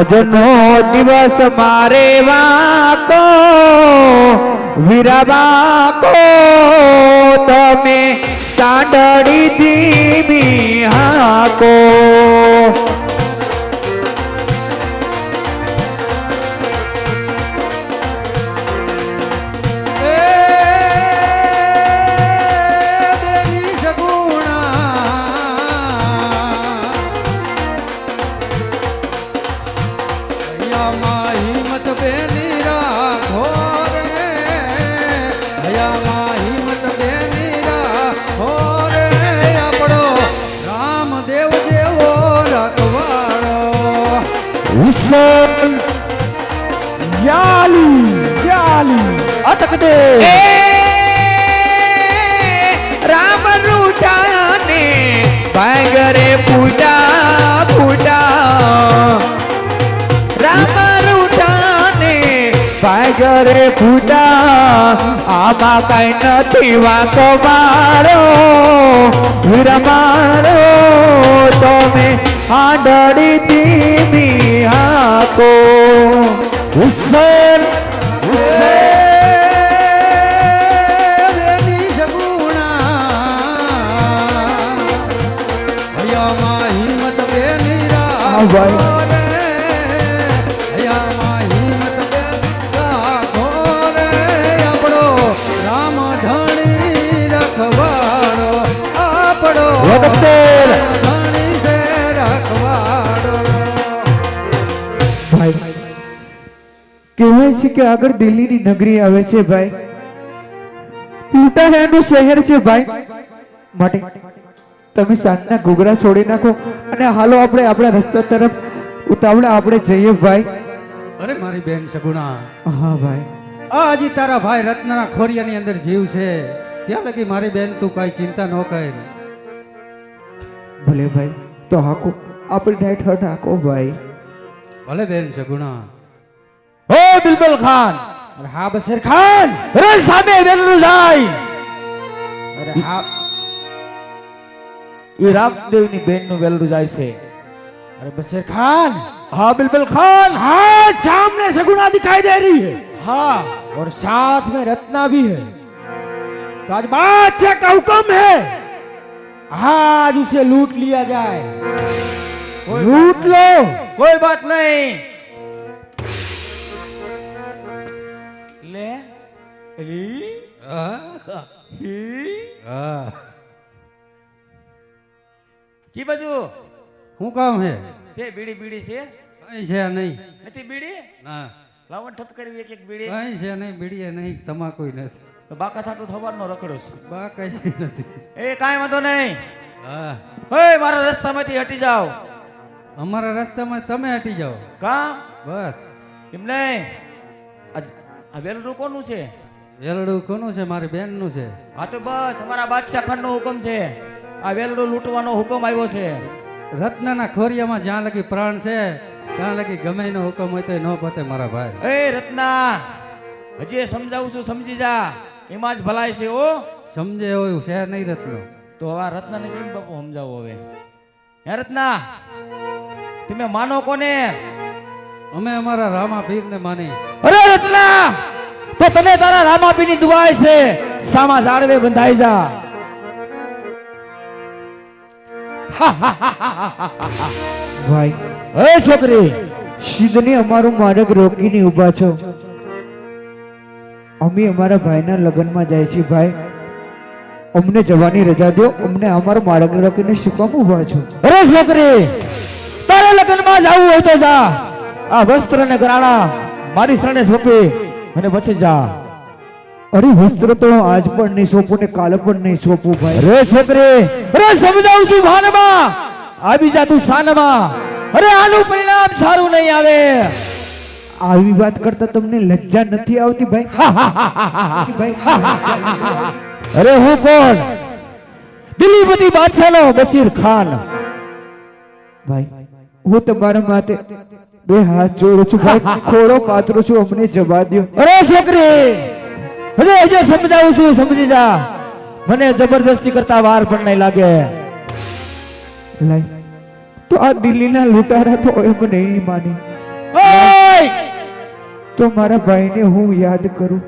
આજનો દિવસ મારે વાકો વીરા વાકો તમે સાંડળી ધીમી હાકો અટક દે રામ રૂઠાને ભાગરે પૂજા પૂજા રામ રૂઠાને ભાગરે પૂજા આમાં કઈ નથી વાંકો મારો વીર મારો તમે આંધળી ધીમી હાકો હુસેન કહેવાય છે કે આગળ દિલ્હીની નગરી આવે છે ભાઈ, લૂંટાયાનું શહેર છે ભાઈ, માટે તમે સાંજના ઘૂઘરા છોડી નાખો અને હાલો આપણે આપણા રસ્તા તરફ ઉતાવળે આપણે જઈએ ભાઈ. અરે મારી બેન સગુણા, હા ભાઈ, આ હજી તારા ભાઈ રત્નના ખોરિયાની અંદર જીવ છે ત્યાં લગી મારી બેન તું કઈ ચિંતા ન કર. ભલે ભાઈ, તો હાકો આપણે નાઈટ હટ હાકો ભાઈ. ભલે બેન સગુણા. ઓ બિલબલ ખાન, અરે હા બશીર ખાન, અરે સામે વેલું જાય. અરે હા એ રામદેવની બેનનું વેલું જાય છે. अरे बशीर खान, हाँ बिल्कुल खान, हाँ सामने सगुना दिखाई दे रही है, हाँ और साथ में रत्ना भी है. तो आज बादशाह का हुक्म है, आज उसे लूट लिया जाए. लूट लो, कोई बात नहीं. ले ली की बाजू શું કામ હે? છે બીડી બીડી છે? કઈ છે નહીં. નથી બીડી? ના લાવણ ઠપ કરવી એક એક બીડી. કઈ છે નહીં, બીડી નહીં, તમાકુ નથી. તો બાકા છાટું થવાનો રખડો છે. બા કઈ નથી. એ કાંઈ વાંધો નહીં. હા ઓય મારા રસ્તામાંથી હટી જાઓ. અમારા રસ્તામાં તમે હટી જાઓ. કા? બસ. એમ નહીં. આ વેલડું કોનું છે? વેલડું કોનું છે? મારી બેનનું છે. હા તો બસ અમારા બાદશાહ ખાનનો હુકમ છે. આ વેલડું લૂંટવાનો હુકમ આવ્યો છે. રત્નના ખોરિયામાં જ્યાં લગી પ્રાણ છે ત્યાં લગી ગમે એનો હુકમ હોય તો ન પતે મારા ભાઈ. એ રત્ના, હજી સમજાવું છું, સમજી જા, એમાં જ ભલાઈ છે. ઓ સમજે એવું છે નહીં રત્ન. તો આ રત્નાને કેમ બાપુ સમજાવો હવે? હે રત્ના, તમે માનો કોને? અમે અમારા રામા પીરને માની. અરે રત્ના, તો તને તારા રામાપીરની દુઆ છે, સામા ઝાડવે બંધાઈ જા. ભાઈ, એ છોકરી, સિદ્ધને અમારું માર્ગ રોકીને ઊભા છો. અમે અમારા ભાઈના લગ્નમાં જાય છે ભાઈ, અમને જવાની રજા દો. અમને અમારો માર્ગ રોકીને શું કામ ઊભા છો? અરે છોકરી, તારે લગ્નમાં જવું હોય તો જા. આ વસ્ત્ર ને ગરાણા મારી શરણે સોંપી અને પછી જા. અરે વસ્ત્ર તો આજ પણ નહીં સોંપું ને કાલે પણ નહીં સોંપું ભાઈ. અરે છોકરી, અરે સમજાવું છું ભાનમાં, આવી જા તું શાનમાં. અરે આનું પરિણામ સારું નહીં આવે. આવી વાત કરતા તમને લજ્જા નથી આવતી ભાઈ? ભાઈ, અરે હું કોણ? દિલ્હીપતિ બાદશાહનો બશીર ખાન. ભાઈ, હું તમારા માથે બે હાથ જોડું છું ભાઈ, ખોડો પાથરું છું, અમને જવા દો. અરે છોકરી, અરે હજે સમજાવું છું, સમજી જા. મને જબરદસ્તી કરતા વાર પણ નહીં લાગે. તો આ દિલ્હીના લૂંટારા તો એમ નહીં માની. ઓય! તો મારા ભાઈને હું યાદ કરું.